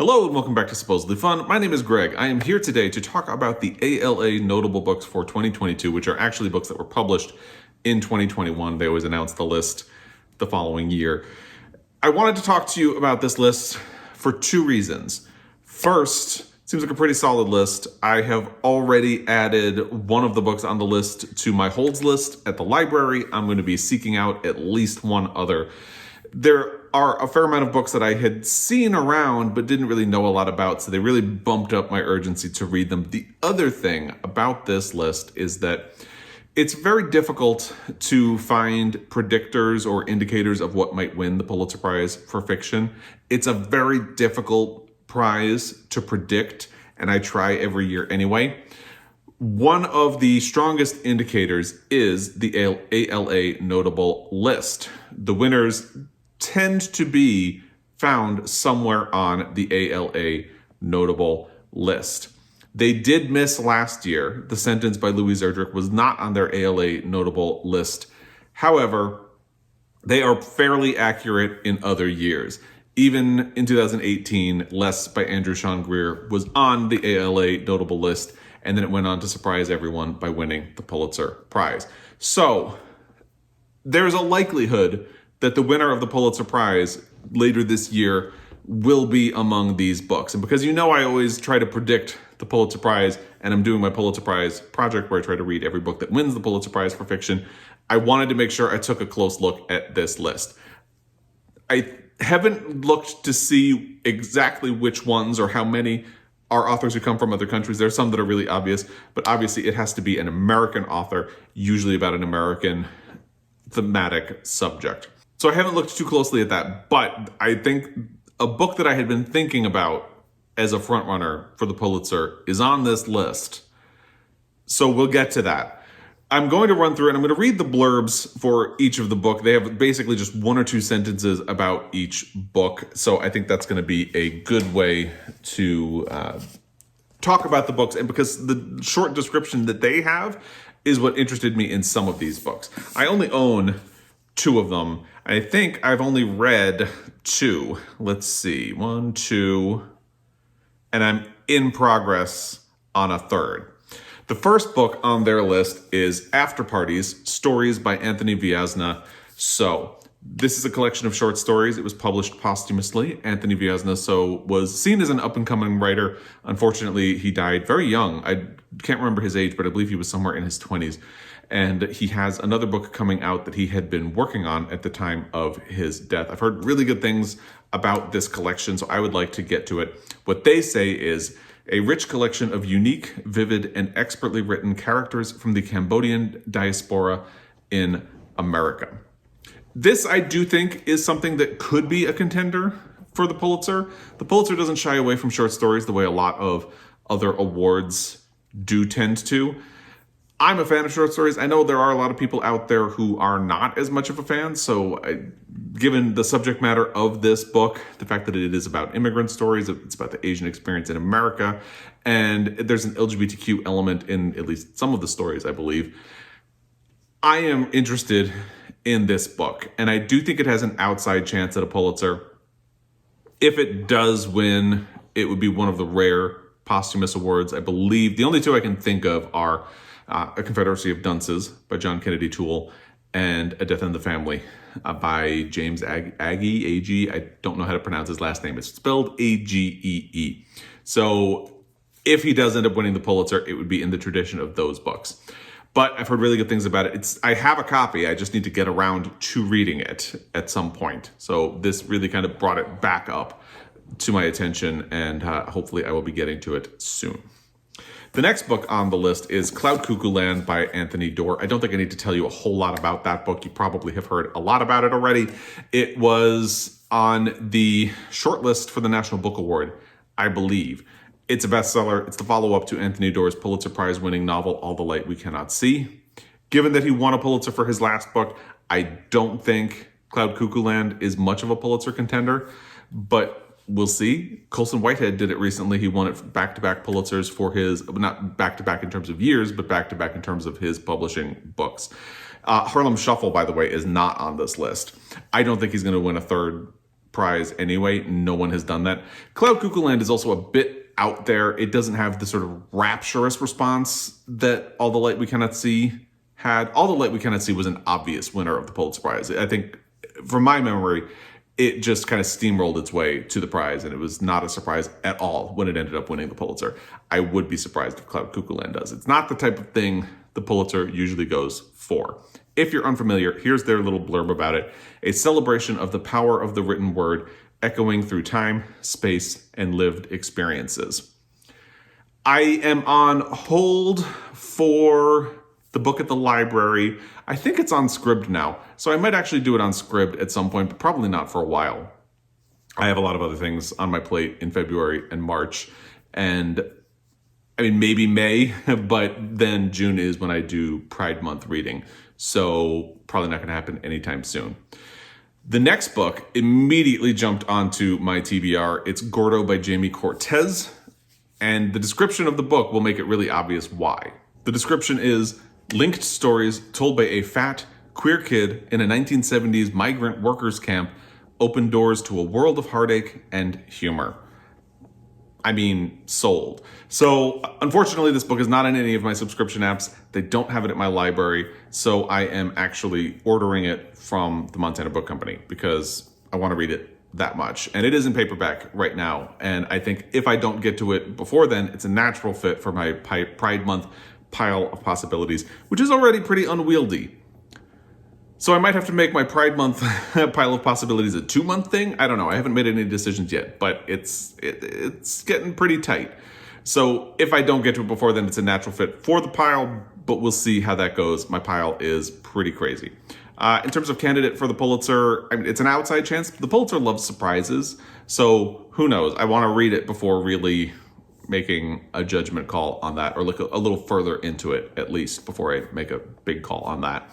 Hello and welcome back to Supposedly Fun. My name is Greg. I am here today to talk about the ALA notable books for 2022, which are actually books that were published in 2021. They always announce the list the following year. I wanted to talk to you about this list for two reasons. First, it seems like a pretty solid list. I have already added one of the books on the list to my holds list at the library. I'm going to be seeking out at least one other. There are a fair amount of books that I had seen around but didn't really know a lot about, so they really bumped up my urgency to read them. The other thing about this list is that it's very difficult to find predictors or indicators of what might win the Pulitzer Prize for fiction. It's a very difficult prize to predict, and I try every year anyway. One of the strongest indicators is the ALA notable list. The winners tend to be found somewhere on the ALA notable list. They did miss last year. The Sentence by Louise Erdrich was not on their ALA notable list. However, they are fairly accurate in other years. Even in 2018, Less by Andrew Sean Greer was on the ALA notable list, and then it went on to surprise everyone by winning the Pulitzer Prize. So there's a likelihood that the winner of the Pulitzer Prize later this year will be among these books. And because I always try to predict the Pulitzer Prize, and I'm doing my Pulitzer Prize project where I try to read every book that wins the Pulitzer Prize for fiction, I wanted to make sure I took a close look at this list. I haven't looked to see exactly which ones or how many are authors who come from other countries. There's some that are really obvious, but obviously it has to be an American author, usually about an American thematic subject. So I haven't looked too closely at that, but I think a book that I had been thinking about as a frontrunner for the Pulitzer is on this list. So we'll get to that. I'm going to run through it. I'm going to read the blurbs for each of the book. They have basically just one or two sentences about each book. So I think that's going to be a good way to talk about the books. And because the short description that they have is what interested me in some of these books. I only own two of them. I think I've only read two. Let's see, 1, 2, and I'm in progress on a third. The first book on their list is Afterparties, Stories by Anthony Veasna. So this is a collection of short stories. It was published posthumously. Anthony Veasna was seen as an up-and-coming writer. Unfortunately, he died very young. I can't remember his age, but I believe he was somewhere in his 20s. And he has another book coming out that he had been working on at the time of his death. I've heard really good things about this collection, so I would like to get to it. What they say is a rich collection of unique, vivid, and expertly written characters from the Cambodian diaspora in America. This, I do think, is something that could be a contender for the Pulitzer. The Pulitzer doesn't shy away from short stories the way a lot of other awards do tend to. I'm a fan of short stories. I know there are a lot of people out there who are not as much of a fan. So given the subject matter of this book, the fact that it is about immigrant stories, it's about the Asian experience in America, and there's an LGBTQ element in at least some of the stories, I believe, I am interested in this book. And I do think it has an outside chance at a Pulitzer. If it does win, it would be one of the rare posthumous awards. I believe the only two I can think of are A Confederacy of Dunces by John Kennedy Toole and A Death in the Family by James Agee. I don't know how to pronounce his last name. It's spelled Agee. So if he does end up winning the Pulitzer, it would be in the tradition of those books. But I've heard really good things about it. I have a copy. I just need to get around to reading it at some point. So this really kind of brought it back up to my attention, and hopefully I will be getting to it soon. The next book on the list is Cloud Cuckoo Land by Anthony Doerr. I don't think I need to tell you a whole lot about that book. You probably have heard a lot about it already. It was on the shortlist for the National Book Award, I believe. It's a bestseller. It's the follow-up to Anthony Doerr's Pulitzer Prize winning novel, All the Light We Cannot See. Given that he won a Pulitzer for his last book, I don't think Cloud Cuckoo Land is much of a Pulitzer contender, but we'll see. Colson Whitehead did it recently. He won it back-to-back Pulitzers for his, not back-to-back in terms of years, but back-to-back in terms of his publishing books. Harlem Shuffle, by the way, is not on this list. I don't think he's going to win a third Prize anyway. No one has done that. Cloud Cuckoo Land is also a bit out there. It doesn't have the sort of rapturous response that All the Light We Cannot See had. All the Light We Cannot See was an obvious winner of the Pulitzer Prize. I think, from my memory, it just kind of steamrolled its way to the prize, and it was not a surprise at all when it ended up winning the Pulitzer. I would be surprised if Cloud Cuckoo Land does. It's not the type of thing the Pulitzer usually goes for. If you're unfamiliar, here's their little blurb about it. A celebration of the power of the written word, echoing through time, space, and lived experiences. I am on hold for the book at the library. I think it's on Scribd now, so I might actually do it on Scribd at some point, but probably not for a while. I have a lot of other things on my plate in February and March, and I mean, maybe May, but then June is when I do Pride Month reading, so probably not going to happen anytime soon. The next book immediately jumped onto my TBR. It's Gordo by Jaime Cortez, and the description of the book will make it really obvious why. The description is linked stories told by a fat, queer kid in a 1970s migrant workers camp open doors to a world of heartache and humor. I mean, sold. So unfortunately, this book is not in any of my subscription apps. They don't have it at my library. So I am actually ordering it from the Montana Book Company because I want to read it that much. And it is in paperback right now. And I think if I don't get to it before then, it's a natural fit for my Pride Month pile of possibilities, which is already pretty unwieldy. So I might have to make my Pride Month pile of possibilities a 2-month thing. I don't know. I haven't made any decisions yet, but it's getting pretty tight. So if I don't get to it before then, it's a natural fit for the pile, but we'll see how that goes. My pile is pretty crazy. In terms of candidate for the Pulitzer, I mean, it's an outside chance. The Pulitzer loves surprises, so who knows? I want to read it before really making a judgment call on that, or look a little further into it at least before I make a big call on that.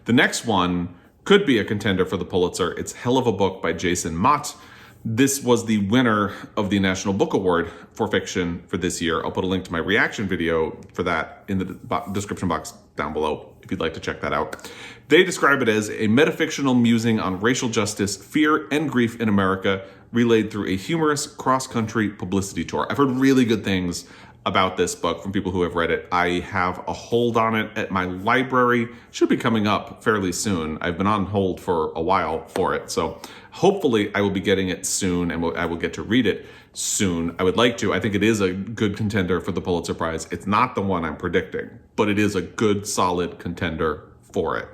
The next one could be a contender for the Pulitzer. It's Hell of a Book by Jason Mott. This was the winner of the National Book Award for fiction for this year. I'll put a link to my reaction video for that in the description box down below if you'd like to check that out. They describe it as a metafictional musing on racial justice, fear, and grief in America, relayed through a humorous cross-country publicity tour. I've heard really good things about this book from people who have read it. I have a hold on it at my library. Should be coming up fairly soon. I've been on hold for a while for it, so hopefully I will be getting it soon and I will get to read it soon. I would like to. I think it is a good contender for the Pulitzer Prize. It's not the one I'm predicting, but it is a good, solid contender for it.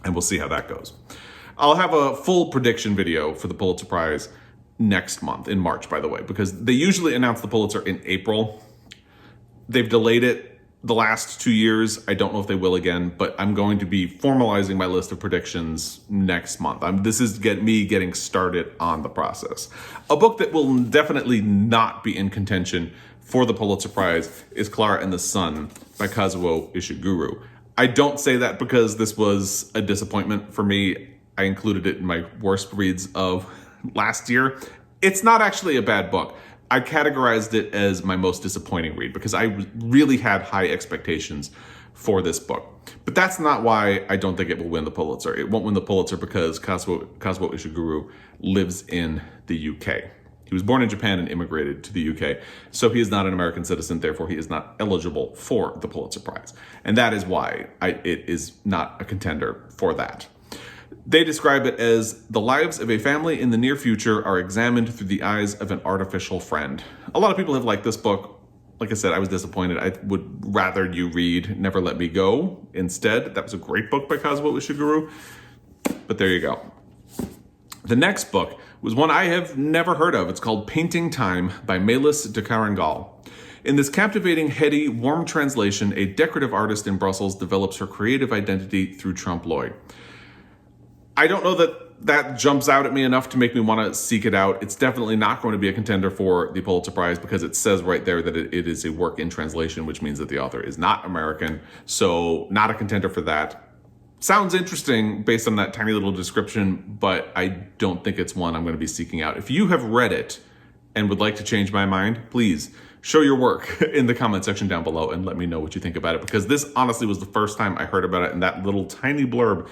And we'll see how that goes. I'll have a full prediction video for the Pulitzer Prize next month, in March, by the way, because they usually announce the Pulitzer in April. They've delayed it the last 2 years. I don't know if they will again, but I'm going to be formalizing my list of predictions next month. This is me getting started on the process. A book that will definitely not be in contention for the Pulitzer Prize is Klara and the Sun by Kazuo Ishiguro. I don't say that because this was a disappointment for me. I included it in my worst reads of last year. It's not actually a bad book. I categorized it as my most disappointing read because I really had high expectations for this book. But that's not why I don't think it will win the Pulitzer. It won't win the Pulitzer because Kazuo Ishiguro lives in the UK. He was born in Japan and immigrated to the UK, so he is not an American citizen, therefore he is not eligible for the Pulitzer Prize. And that is why it is not a contender for that. They describe it as the lives of a family in the near future are examined through the eyes of an artificial friend. A lot of people have liked this book. Like I said, I was disappointed. I would rather you read Never Let Me Go instead. That was a great book by Kazuo Ishiguro, but there you go. The next book was one I have never heard of. It's called Painting Time by Maylis de Kerangal. In this captivating, heady, warm translation, a decorative artist in Brussels develops her creative identity through trompe-l'oeil. I don't know that jumps out at me enough to make me want to seek it out. It's definitely not going to be a contender for the Pulitzer Prize because it says right there that it is a work in translation, which means that the author is not American. So not a contender for that. Sounds interesting based on that tiny little description, but I don't think it's one I'm going to be seeking out. If you have read it and would like to change my mind, please show your work in the comment section down below and let me know what you think about it, because this honestly was the first time I heard about it, and that little tiny blurb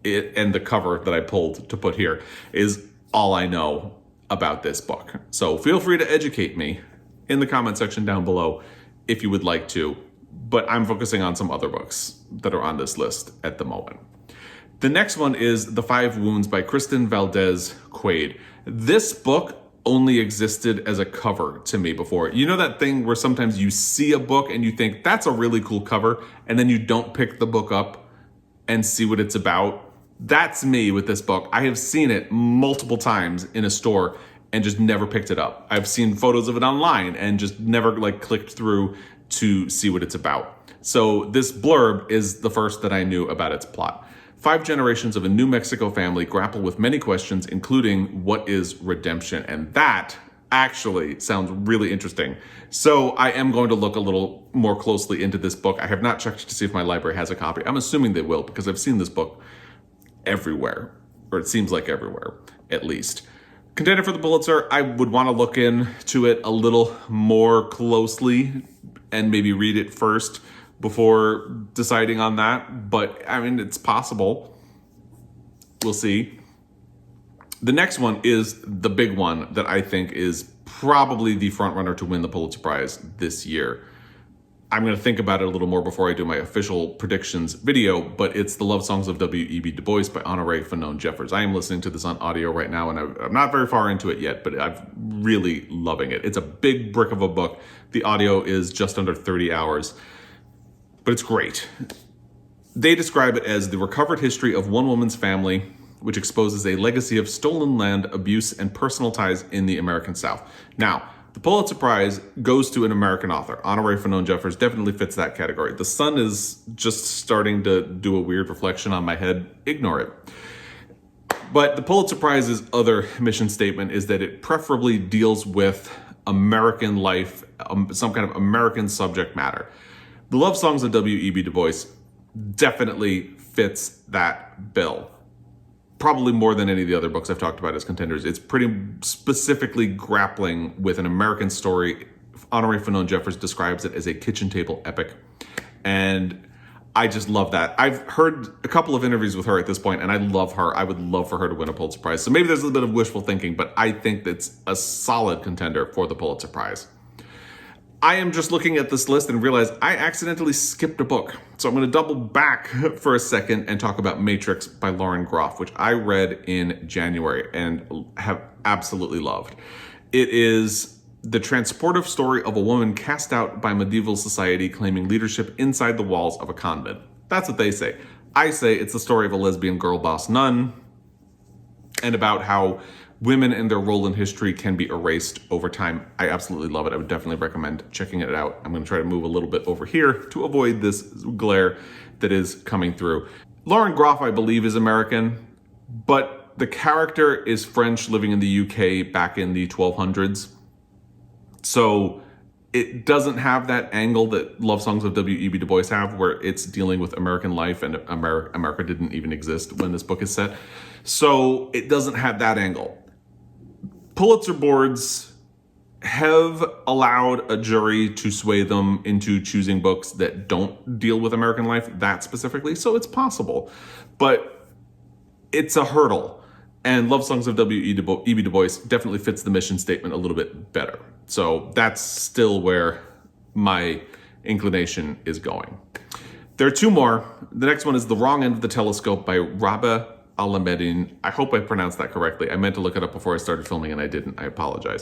and the cover that I pulled to put here is all I know about this book. So feel free to educate me in the comment section down below if you would like to, but I'm focusing on some other books that are on this list at the moment. The next one is The Five Wounds by Kirstin, Valdez, Quade. This book only existed as a cover to me before. You know that thing where sometimes you see a book and you think, that's a really cool cover, and then you don't pick the book up and see what it's about? That's me with this book. I have seen it multiple times in a store and just never picked it up. I've seen photos of it online and just never clicked through to see what it's about. So this blurb is the first that I knew about its plot. 5 generations of a New Mexico family grapple with many questions, including what is redemption? And that actually sounds really interesting. So I am going to look a little more closely into this book. I have not checked to see if my library has a copy. I'm assuming they will, because I've seen this book everywhere, or it seems like everywhere, at least. Contender for the Pulitzer, I would want to look into it a little more closely and maybe read it first before deciding on that. But I mean, it's possible. We'll see. The next one is the big one that I think is probably the front runner to win the Pulitzer Prize this year. I'm going to think about it a little more before I do my official predictions video, but it's The Love Songs of W.E.B. Du Bois by Honorée, Fanonne, Jeffers. I am listening to this on audio right now, and I'm not very far into it yet, but I'm really loving it. It's a big brick of a book. The audio is just under 30 hours, but it's great. They describe it as the recovered history of one woman's family, which exposes a legacy of stolen land, abuse, and personal ties in the American South. Now, the Pulitzer Prize goes to an American author. Honorée Fanonne Jeffers definitely fits that category. The sun is just starting to do a weird reflection on my head. Ignore it. But the Pulitzer Prize's other mission statement is that it preferably deals with American life, some kind of American subject matter. The Love Songs of W.E.B. Du Bois definitely fits that bill. Probably more than any of the other books I've talked about as contenders. It's pretty specifically grappling with an American story. Honorée Fanonne Jeffers describes it as a kitchen table epic. And I just love that. I've heard a couple of interviews with her at this point, and I love her. I would love for her to win a Pulitzer Prize. So maybe there's a little bit of wishful thinking, but I think that's a solid contender for the Pulitzer Prize. I am just looking at this list and realize I accidentally skipped a book. So I'm going to double back for a second and talk about Matrix by Lauren Groff, which I read in January and have absolutely loved. It is the transportive story of a woman cast out by medieval society claiming leadership inside the walls of a convent. That's what they say. I say it's the story of a lesbian girl boss nun and about how women and their role in history can be erased over time. I absolutely love it. I would definitely recommend checking it out. I'm going to try to move a little bit over here to avoid this glare that is coming through. Lauren Groff, I believe, is American, but the character is French living in the UK back in the 1200s. So it doesn't have that angle that Love Songs of W.E.B. Du Bois have, where it's dealing with American life, and America didn't even exist when this book is set. So it doesn't have that angle. Pulitzer boards have allowed a jury to sway them into choosing books that don't deal with American life that specifically, so it's possible. But it's a hurdle, and Love Songs of W.E.B. Du Bois definitely fits the mission statement a little bit better. So that's still where my inclination is going. There are 2 more. The next one is The Wrong End of the Telescope by Rabih, Alameddine. I hope I pronounced that correctly. I meant to look it up before I started filming and I didn't. I apologize.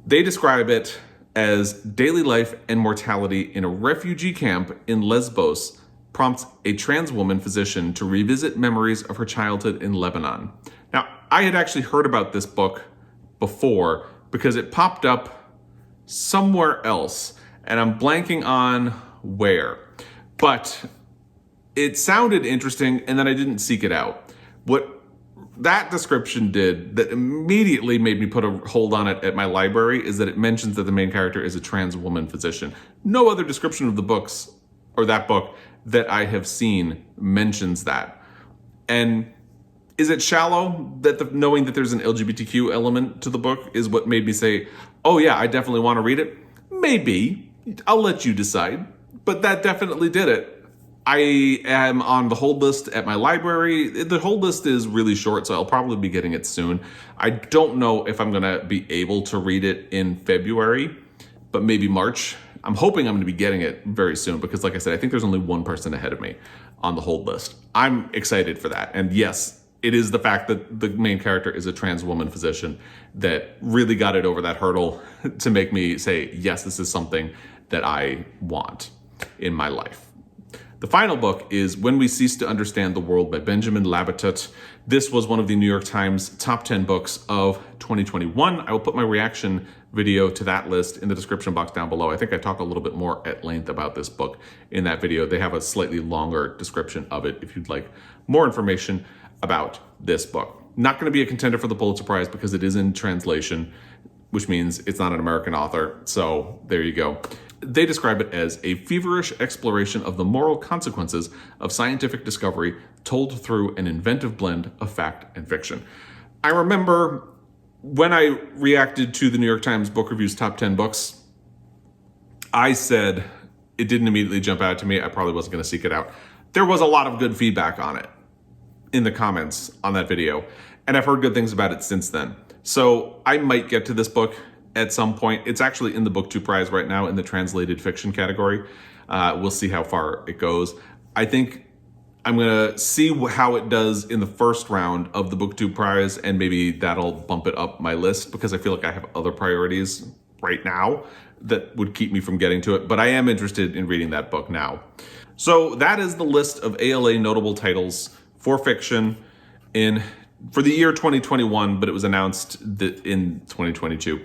They describe it as daily life and mortality in a refugee camp in Lesbos prompts a trans woman physician to revisit memories of her childhood in Lebanon. Now, I had actually heard about this book before because it popped up somewhere else, and I'm blanking on where. But it sounded interesting, and then I didn't seek it out. What that description did that immediately made me put a hold on it at my library is that it mentions that the main character is a trans woman physician. No other description of the books or that book that I have seen mentions that. And is it shallow that knowing that there's an LGBTQ element to the book is what made me say, oh yeah, I definitely want to read it? Maybe. I'll let you decide. But that definitely did it. I am on the hold list at my library. The hold list is really short, so I'll probably be getting it soon. I don't know if I'm going to be able to read it in February, but maybe March. I'm hoping I'm going to be getting it very soon because, like I said, I think there's only one person ahead of me on the hold list. I'm excited for that. And yes, it is the fact that the main character is a trans woman physician that really got it over that hurdle to make me say, yes, this is something that I want in my life. The final book is When We Cease to Understand the World by Benjamín Labatut. This was one of the New York Times top 10 books of 2021. I will put my reaction video to that list in the description box down below. I think I talk a little bit more at length about this book in that video. They have a slightly longer description of it if you'd like more information about this book. Not going to be a contender for the Pulitzer Prize because it is in translation, which means it's not an American author. So there you go. They describe it as a feverish exploration of the moral consequences of scientific discovery told through an inventive blend of fact and fiction. I remember when I reacted to the New York Times Book Review's top 10 books, I said it didn't immediately jump out to me. I probably wasn't going to seek it out. There was a lot of good feedback on it in the comments on that video, and I've heard good things about it since then. So I might get to this book at some point. It's actually in the Book 2 Prize right now in the translated fiction category. We'll see how far it goes. I think I'm going to see how it does in the first round of the Book 2 Prize, and maybe that'll bump it up my list because I feel like I have other priorities right now that would keep me from getting to it. But I am interested in reading that book now. So that is the list of ALA notable titles for fiction for the year 2021, but it was announced in 2022.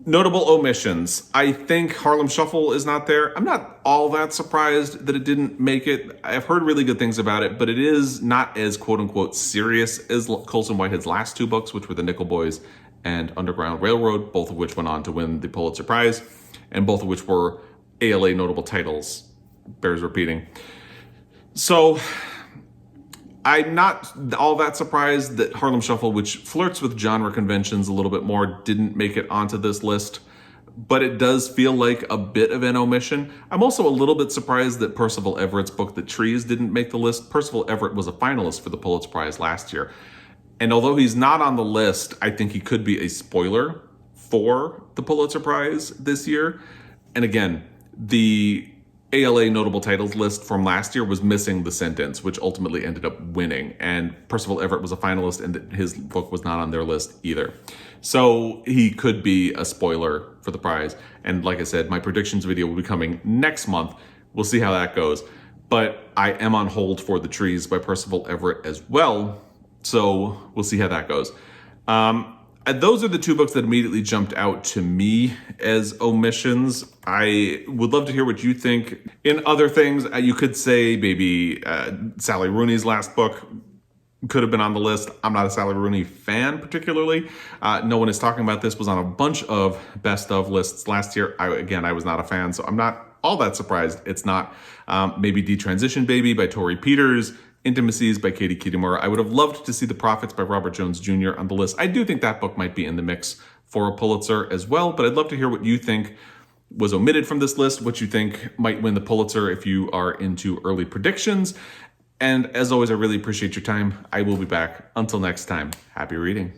Notable omissions. I think Harlem Shuffle is not there. I'm not all that surprised that it didn't make it. I've heard really good things about it, but it is not as quote-unquote serious as Colson Whitehead's last two books, which were The Nickel Boys and Underground Railroad, both of which went on to win the Pulitzer Prize, and both of which were ALA notable titles. Bears repeating. So I'm not all that surprised that Harlem Shuffle, which flirts with genre conventions a little bit more, didn't make it onto this list, but it does feel like a bit of an omission. I'm also a little bit surprised that Percival Everett's book, The Trees, didn't make the list. Percival Everett was a finalist for the Pulitzer Prize last year. And although he's not on the list, I think he could be a spoiler for the Pulitzer Prize this year. And again, the ALA notable titles list from last year was missing The Sentence, which ultimately ended up winning. And Percival Everett was a finalist, and his book was not on their list either. So he could be a spoiler for the prize. And like I said, my predictions video will be coming next month. We'll see how that goes. But I am on hold for The Trees by Percival Everett as well. So we'll see how that goes. Those are the two books that immediately jumped out to me as omissions. I would love to hear what you think. In other things, you could say maybe Sally Rooney's last book could have been on the list. I'm not a Sally Rooney fan particularly. No one is talking about this. Was on a bunch of best of lists last year. I was not a fan, so I'm not all that surprised it's not. Maybe Detransition Baby by Tori Peters, Intimacies by Katie Kitamura. I would have loved to see The Prophets by Robert Jones Jr. on the list. I do think that book might be in the mix for a Pulitzer as well, but I'd love to hear what you think was omitted from this list, what you think might win the Pulitzer if you are into early predictions. And as always, I really appreciate your time. I will be back. Until next time, happy reading.